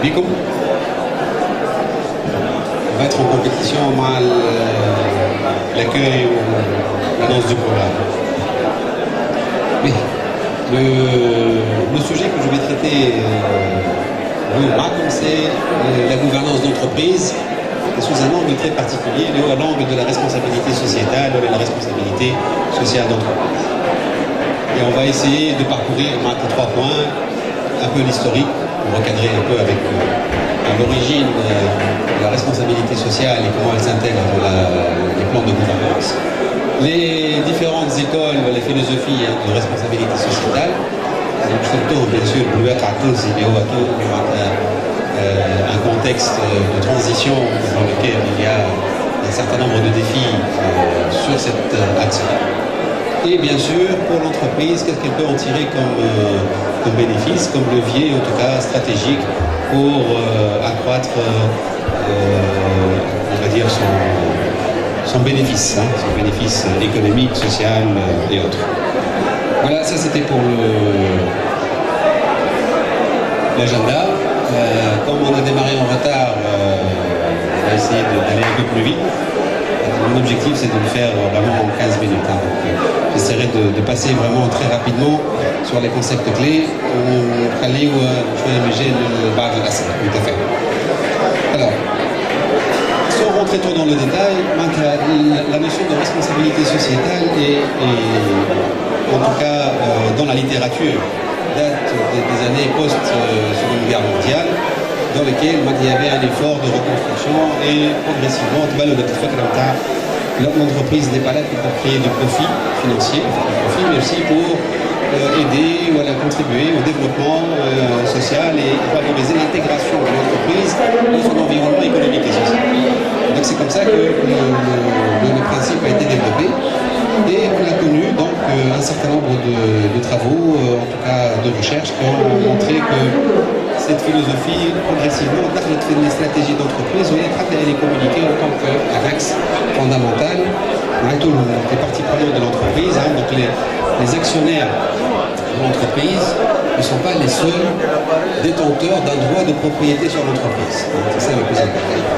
بكم. On va être en compétition avec l'accueil ou l'annonce du programme. Mais le sujet que je vais traiter c'est la gouvernance d'entreprise sous un angle très particulier, à l'angle de la responsabilité sociétale ou de la responsabilité sociale d'entreprise. Et on va essayer de parcourir trois points, un peu l'historique, pour recadrer un peu avec l'origine de la responsabilité sociale et comment elle s'intègre dans les plans de gouvernance, les différentes écoles, les philosophies de responsabilité sociétale, surtout bien sûr un contexte de transition dans lequel il y a un certain nombre de défis sur cet axe. Et bien sûr, pour l'entreprise, qu'est-ce qu'elle peut en tirer comme bénéfice, comme levier, en tout cas stratégique, pour accroître, on va dire, son bénéfice, son bénéfice économique, social et autres. Voilà, ça c'était pour l'agenda. Comme on a démarré en retard, on va essayer d'aller un peu plus vite. Mon objectif c'est de le faire vraiment en 15 minutes. Donc, j'essaierai de passer vraiment très rapidement sur les concepts clés. Tout à fait. Alors, sans rentrer trop dans le détail, la notion de responsabilité sociétale est en tout cas dans la littérature, date des années post-Seconde Guerre mondiale, dans lesquelles il y avait un effort de reconstruction et progressivement, l'entreprise n'est pas là que pour créer du profit financier, mais aussi pour aider ou contribuer au développement social et favoriser l'intégration de l'entreprise dans son environnement économique et social. Donc c'est comme ça que le principe a été développé. Et on a connu donc un certain nombre de travaux, en tout cas de recherche, qui ont montré que cette philosophie, progressivement, dans les stratégies d'entreprise, elle est communiquée en tant qu'un axe fondamental pour tous les parties prenantes de l'entreprise. Donc les actionnaires de l'entreprise ne sont pas les seuls détenteurs d'un droit de propriété sur l'entreprise. C'est ça le plus important.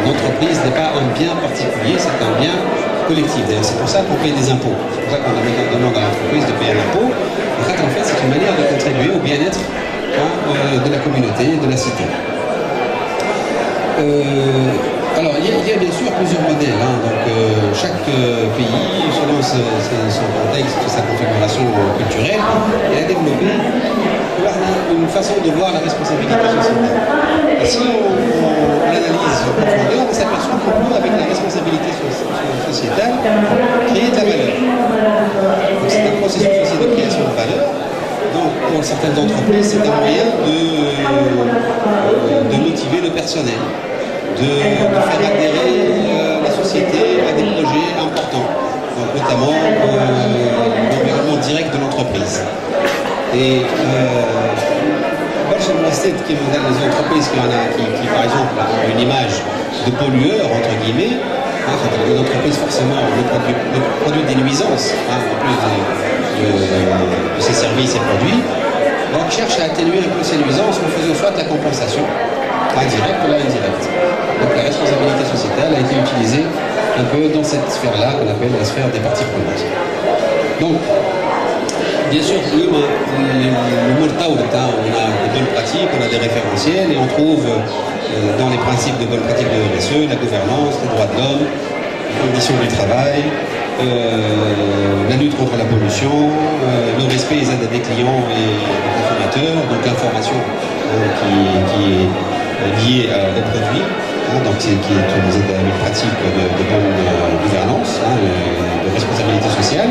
L'entreprise n'est pas un bien particulier, c'est un bien collectif. C'est pour ça qu'on paye des impôts. C'est pour ça qu'on demande à l'entreprise de payer un impôt. En fait, c'est une manière de contribuer au bien-être de la communauté, de la cité. Alors, il y a bien sûr plusieurs modèles. Donc, chaque pays, selon son contexte, sa configuration culturelle, a développé une façon de voir la responsabilité sociétale. Et si on l'analyse en profondeur, on s'aperçoit qu'on peut, avec la responsabilité sociétale, créer de la valeur. Donc, c'est un processus aussi de création de valeur. Donc, pour certaines entreprises, c'est un moyen de motiver le personnel, de faire adhérer la société à des projets importants, donc notamment l'environnement direct de l'entreprise. Et qui modèle les entreprises qui, par exemple, ont une image de pollueur, entre guillemets, une entreprise forcément ne produit des nuisances, en plus de ses services et produits, donc cherche à atténuer un peu ces nuisances en faisant soit de la compensation, indirecte ou indirecte. Donc la responsabilité sociétale a été utilisée un peu dans cette sphère-là qu'on appelle la sphère des parties prenantes. Donc, bien sûr, le Murtaoud, on a des bonnes pratiques, on a des référentiels et on trouve dans les principes de bonnes pratiques de RSE, la gouvernance, les droits de l'homme, les conditions du travail, la lutte contre la pollution, le respect des aides des clients et des consommateurs, donc l'information qui est liée aux produits, donc qui est une pratique de bonne gouvernance, de responsabilité sociale.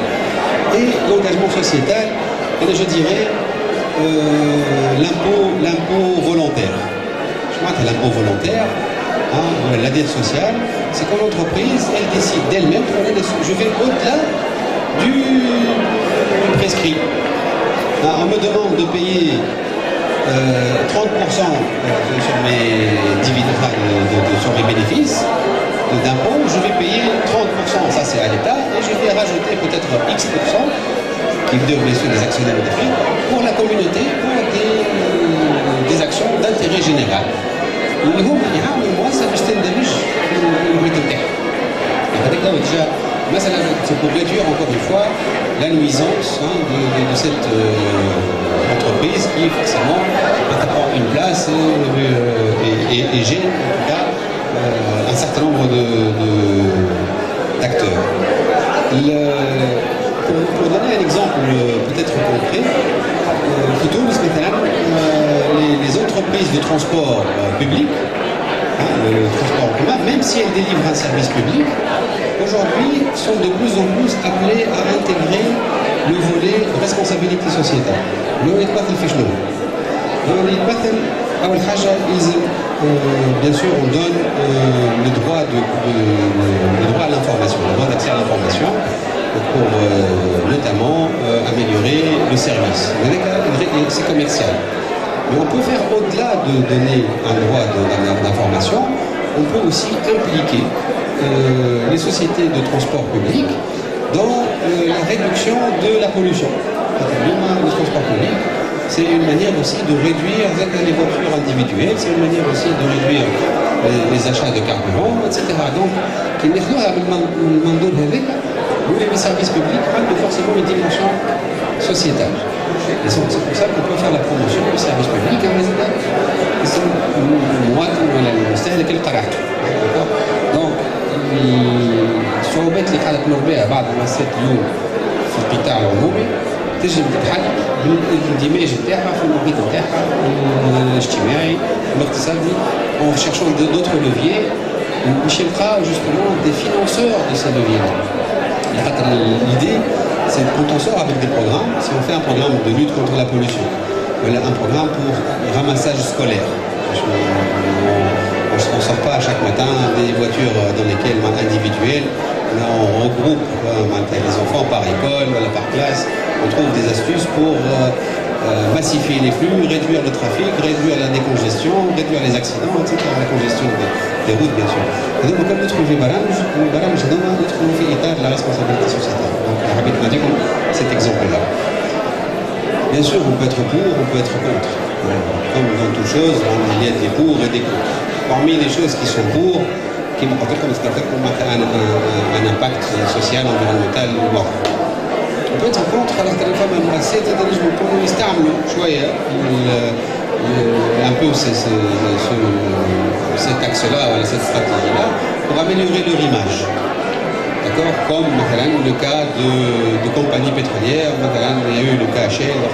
Et l'engagement sociétal, et je dirais l'impôt volontaire. Je crois que l'impôt volontaire, la dette sociale, c'est quand l'entreprise, elle décide d'elle-même, je vais au-delà du prescrit. On me demande de payer 30% sur mes dividendes, sur mes bénéfices d'impôt, je vais payer 30%, ça c'est à l'État, et je vais rajouter peut-être X%, qui devient bien sûr des actionnaires de prix, pour la communauté, pour des جينيرال اللي هما يعاونوا المؤسسه باش تندمج في المحيط نتاعها. هذاك هو déjà مثلا c'est pour réduire encore une fois la nuisance de cette entreprise qui forcément prend une place et gêne en tout cas un certain nombre d'acteurs. Pour donner un exemple peut-être concret, les entreprises de transport public, le transport en commun, même si elles délivrent un service public, aujourd'hui sont de plus en plus appelées à intégrer le volet responsabilité sociétale. Bien sûr, on donne le droit à l'information, le droit d'accès à l'information pour notamment améliorer le service. C'est commercial. Mais on peut faire au-delà de donner un droit d'information, on peut aussi impliquer les sociétés de transport public dans la réduction de la pollution. Le transport public, c'est une manière aussi de réduire les voitures individuelles, c'est une manière aussi de réduire les achats de carburant, etc. Donc, les services publics ont forcément une dimension sociétale. Et c'est pour ça qu'on peut faire la promotion du service public. Donc, الصعوبات اللي قاعده تمر بها بعض المؤسسات اليوم في القطاع العمومي تجب تتحل بالاندماج نتاعها في المحيط نتاعها الاجتماعي والاقتصادي en cherchant d'autres leviers باش يلقاو justement des financeurs de ces leviers. L'idée, c'est quand on sort avec des programmes, si on fait un programme de lutte contre la pollution, voilà, un programme pour ramassage scolaire. On ne sort pas chaque matin des voitures dans lesquelles, individuelles, là on regroupe les enfants par école, par classe, on trouve des astuces pour massifier les flux, réduire le trafic, réduire la décongestion, réduire les accidents, etc. La congestion des routes, bien sûr. Et donc, comme nous trouvons nous trouvons l'état de la responsabilité sociétale. Donc, on a dit cet exemple-là. Bien sûr, on peut être pour, on peut être contre. Comme dans toute chose, il y a des pour et des contre. Parmi les choses qui sont pour, qui m'ont rappelé comme un impact social, environnemental, mort. On peut être contre على خاطر الفما مؤسسات نجموا نكونوا يستعملوا شويه un peu cet axe-là, cette stratégie-là, pour améliorer leur image. D'accord? Comme le cas de compagnies pétrolières, il y a eu le cas Shell, la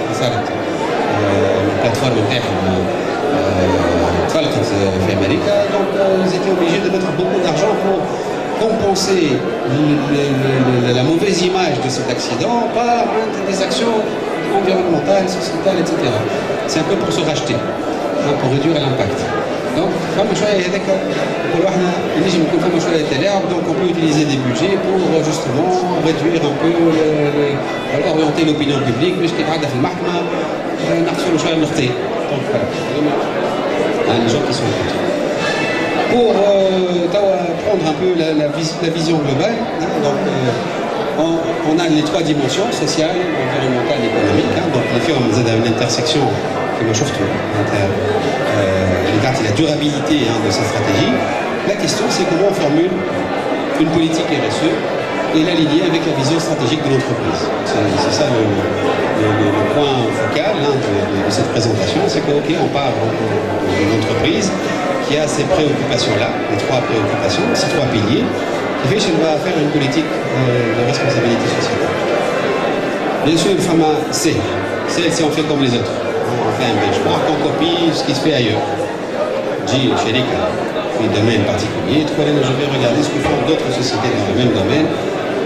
plateforme في أمريكا, donc ils étaient obligés de mettre beaucoup d'argent pour compenser la mauvaise image de cet accident par des actions environnementales, sociétales, etc. C'est un peu pour se racheter, pour réduire l'impact. Donc, donc on peut utiliser des budgets pour justement réduire un peu, orienter l'opinion publique, donc voilà, les gens qui sont contre. Pour prendre un peu la vision globale, donc, on a les trois dimensions, sociale, environnementale, économique. Donc les films, on a une intersection qui me chauffe tout. La durabilité de cette stratégie. La question, c'est comment on formule une politique RSE et l'aligner avec la vision stratégique de l'entreprise. C'est ça le point focal de cette présentation, c'est qu'on part d'une entreprise qui a ces préoccupations-là, les trois préoccupations, ces trois piliers, qui fait qu'elle va faire une politique de responsabilité sociale. Bien sûr, le FAMA, c'est on fait comme les autres. On fait un benchmark, on copie ce qui se fait ailleurs. J'ai chez les cas, un domaine particulier, je vais regarder ce que font d'autres sociétés dans le même domaine,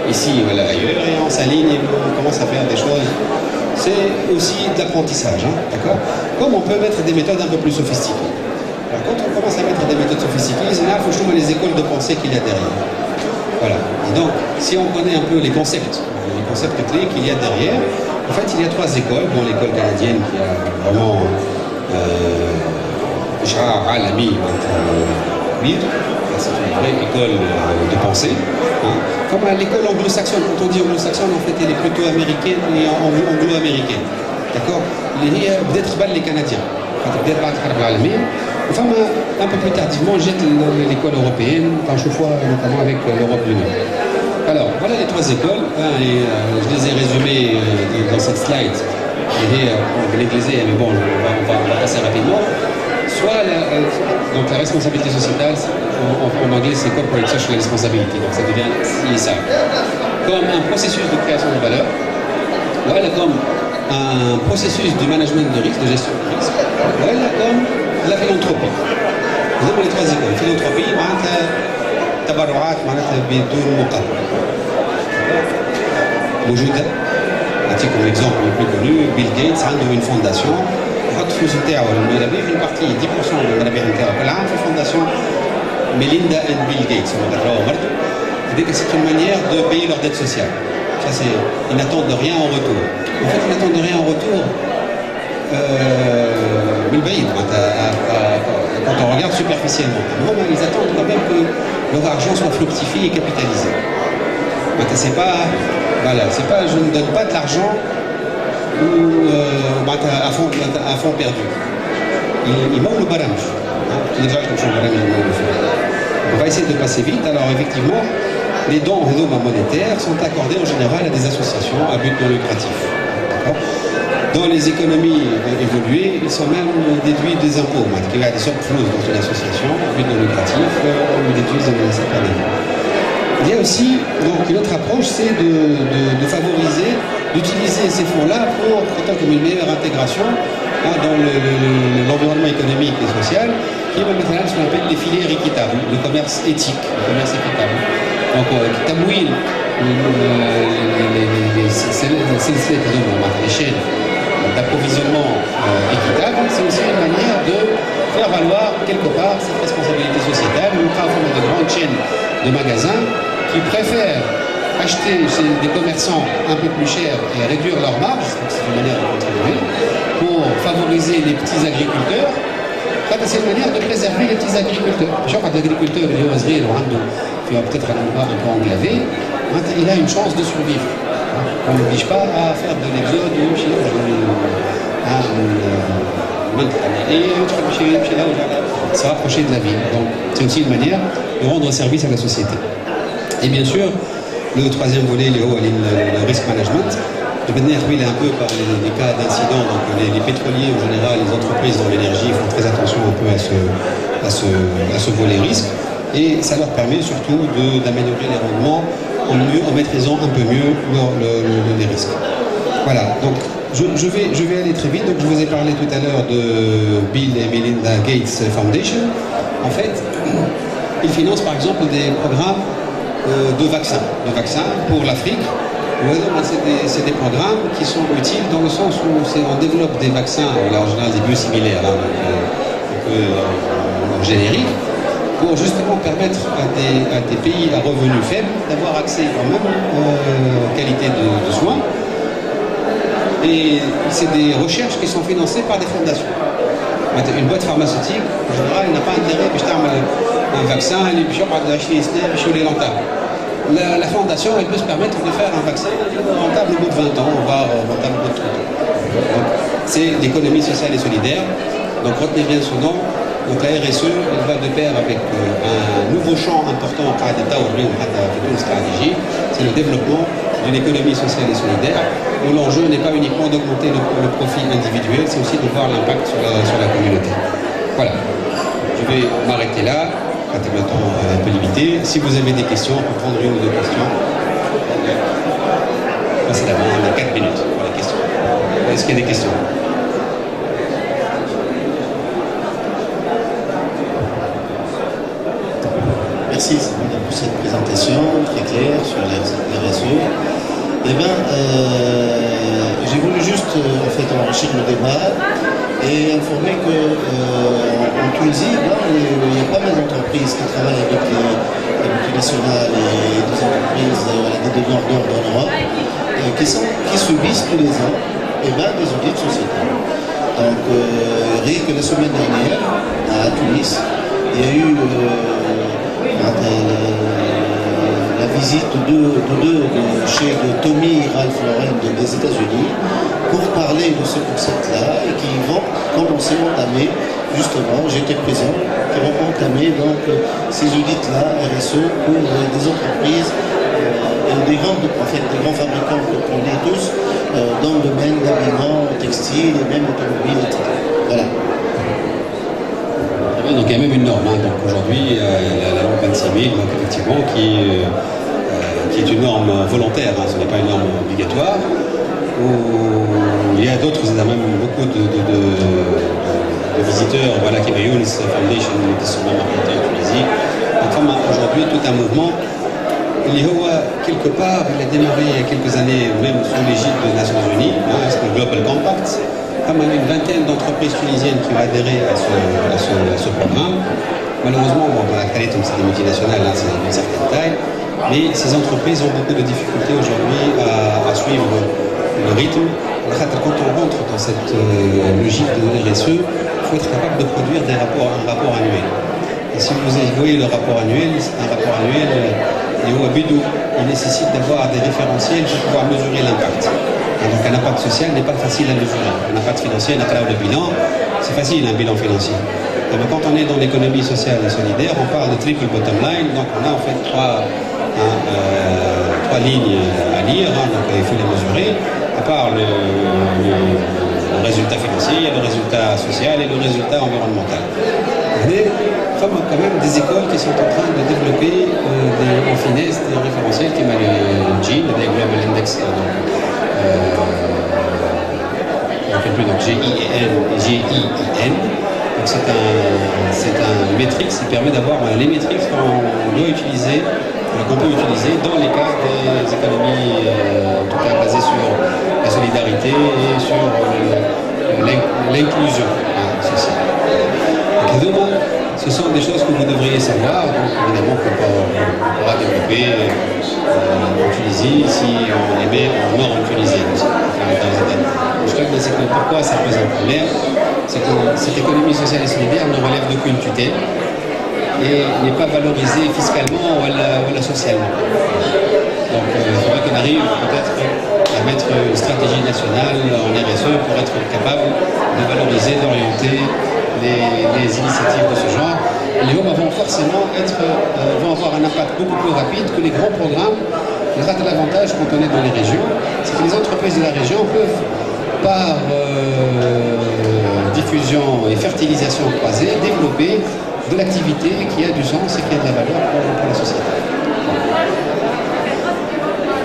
ici ou ailleurs, et on s'aligne et on commence à faire des choses. C'est aussi de l'apprentissage, d'accord? Comme on peut mettre des méthodes un peu plus sophistiquées. Alors, quand on commence à mettre des méthodes sophistiquées, il faut choisir les écoles de pensée qu'il y a derrière. Voilà. Et donc, si on connaît un peu les concepts clés qu'il y a derrière, en fait, il y a trois écoles, dont l'école canadienne qui a vraiment c'est une vraie école de pensée. Comme l'école anglo-saxonne, quand on dit anglo-saxonne, en fait, elle est plutôt américaine et anglo-américaine. D'accord? Peut-être pas les Canadiens. Enfin, un peu plus tardivement, j'ai l'école européenne, quand je fois notamment avec l'Europe du Nord. Alors, voilà les trois écoles, hein, et je les ai résumées dans cette slide. Et je les ai, mais bon, on va passer rapidement. Soit donc la responsabilité sociétale, en anglais c'est corporate social responsibility, donc ça devient CSR, comme un processus de création de valeur, voilà, comme un processus de management de risque, de gestion de risque, voilà, comme la philanthropie. Nous avons les trois écoles. Philanthropie, tabarruat, بدون مقابل. موجودة. نعطيكم l'exemple le plus connu, Bill Gates عنده une fondation. يحط فلوس نتاعو للمرابح، une partie 10% من المرابح نتاعو كل عام في فondation Melinda and Bill Gates. C'est une manière de payer leur dette sociale. Ça, ils n'attendent de rien en retour. En fait, ils n'attendent de rien en retour. Quand on regarde superficiellement, ils attendent quand même que leur argent soit fructifié et capitalisé. C'est pas, voilà, c'est pas, je ne donne pas de l'argent à fond perdu. Il manque le baramj. On va essayer de passer vite. Alors effectivement, les dons monétaires sont accordés en général à des associations à but non lucratif. Dans les économies évoluées, ils sont même déduits des impôts. Il y a des surplus dans une association à but non lucratif, on déduit cette année. Il y a aussi donc, une autre approche, c'est de favoriser, d'utiliser ces fonds-là pour comme une meilleure intégration dans l'environnement économique et social, qui est maintenant ce qu'on appelle les filières équitables, le commerce éthique, le commerce équitable. Donc, Tamouil, les chaînes d'approvisionnement équitable, c'est aussi une manière de faire valoir quelque part cette responsabilité sociétale. On a de grandes chaînes de magasins qui préfèrent acheter chez des commerçants un peu plus chers et réduire leurs marges, c'est une manière de contribuer, pour favoriser les petits agriculteurs. C'est une manière de préserver les petits agriculteurs. Je crois que l'agriculteur, qui va peut-être un endroit un peu enclavé, il a une chance de survivre. On n'oblige pas à faire de l'exode et se rapprocher de la ville. Donc c'est aussi une manière de rendre service à la société. Et bien sûr, le troisième volet, le risk management, de manière huilée un peu par les cas d'incidents. Donc les pétroliers en général, les entreprises dans l'énergie font très attention un peu à ce volet risque. Et ça leur permet surtout d'améliorer les rendements en maîtrisant un peu mieux les risques. Voilà, donc je vais aller très vite. Donc je vous ai parlé tout à l'heure de Bill et Melinda Gates Foundation. En fait, ils financent par exemple des programmes de vaccins pour l'Afrique. C'est des programmes qui sont utiles dans le sens où on développe des vaccins, en général des biosimilaires, un peu génériques, pour justement permettre à des pays à revenus faibles d'avoir accès quand même aux qualités de soins. Et c'est des recherches qui sont financées par des fondations. Une boîte pharmaceutique, en général, n'a pas intérêt à faire un vaccin, elle est les rentables. La fondation, elle peut se permettre de faire un vaccin rentable au bout de 20 ans, voire rentable au bout de 30 ans. C'est l'économie sociale et solidaire. Donc retenez bien ce nom. Donc la RSE, elle va de pair avec un nouveau champ important en d'État aujourd'hui, une stratégie, c'est le développement d'une économie sociale et solidaire, où l'enjeu n'est pas uniquement d'augmenter le profit individuel, c'est aussi de voir l'impact sur la communauté. Voilà, je vais m'arrêter là. Le temps un peu limité. Si vous avez des questions, on peut prendre une ou deux questions. Passez la main, on a 4 minutes pour les questions. Est-ce qu'il y a des questions? Merci pour cette présentation très claire sur les RSE. Eh bien, j'ai voulu juste en fait enrichir le débat et informer qu'en Tunisie, il y a pas mal d'entreprises qui travaillent avec les multinationales et des entreprises des donneurs d'ordre en Europe qui subissent tous les ans des audits sociétaux. Donc, rien que la semaine dernière, à Tunis, il y a eu la visite chez Tommy Ralph Lauren des États-Unis pour parler de ce concept-là et qui vont entamer justement, j'étais présent, qui ont entamé donc ces audits-là, RSE, pour des entreprises et des grands fabricants qu'on est tous, dans le domaine de l'habillement, textile et même automobile, etc. Voilà. Donc il y a même une norme. Donc aujourd'hui, la loi 26 000, donc effectivement, qui est une norme volontaire, ce n'est pas une norme obligatoire. Où il y a d'autres, il y a même beaucoup de visiteurs, voilà, qui Younes Foundation, qui sont même implantés en Tunisie. Donc comme aujourd'hui, tout un mouvement, quelque part, il a démarré il y a quelques années, même sous l'égide des Nations Unies, c'est le Global Compact. Comme une vingtaine d'entreprises tunisiennes qui ont adhéré à ce programme. Malheureusement, c'est des multinationales, c'est d'une certaine taille, mais ces entreprises ont beaucoup de difficultés aujourd'hui à suivre le rythme. Quand on rentre dans cette logique de RSE, il faut être capable de produire un rapport annuel. Et si vous voyez le rapport annuel, il nécessite d'avoir des référentiels pour pouvoir mesurer l'impact. Donc un impact social n'est pas facile à mesurer. Un impact financier, le bilan, c'est facile un bilan financier. Mais quand on est dans l'économie sociale et solidaire, on parle de triple bottom line, donc on a en fait trois lignes à lire, donc il faut les mesurer. À part le résultat financier, il y a le résultat social et le résultat environnemental. Mais il y a quand même des écoles qui sont en train de développer en finesse des référentiels qui m'a le GIN, des Global Index. Donc GIN et GIIN. Donc c'est un métrique qui permet d'avoir les métriques qu'on peut utiliser dans les cas des économies, en tout cas basées sur la solidarité et sur l'inclusion sociale. Donc, ce sont des choses que vous devriez savoir, donc évidemment qu'on pourra développer en Tunisie si on les met en norme tunisienne. Je crois que c'est pourquoi ça pose un problème, c'est que cette économie sociale et solidaire ne relève d'aucune tutelle et n'est pas valorisée fiscalement ou socialement. Donc il faudrait qu'on arrive peut-être à mettre une stratégie nationale en RSE pour être capable de valoriser, d'orienter les initiatives de ce genre. Les hommes vont forcément vont avoir un impact beaucoup plus rapide que les grands programmes. L'avantage quand on est dans les régions, c'est que les entreprises de la région peuvent, par diffusion et fertilisation croisée, développer de l'activité qui a du sens et qui a de la valeur pour la société.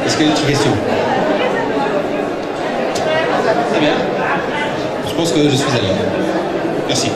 Est-ce qu'il y a une petite question? Très bien. Je pense que je suis à l'heure. Merci.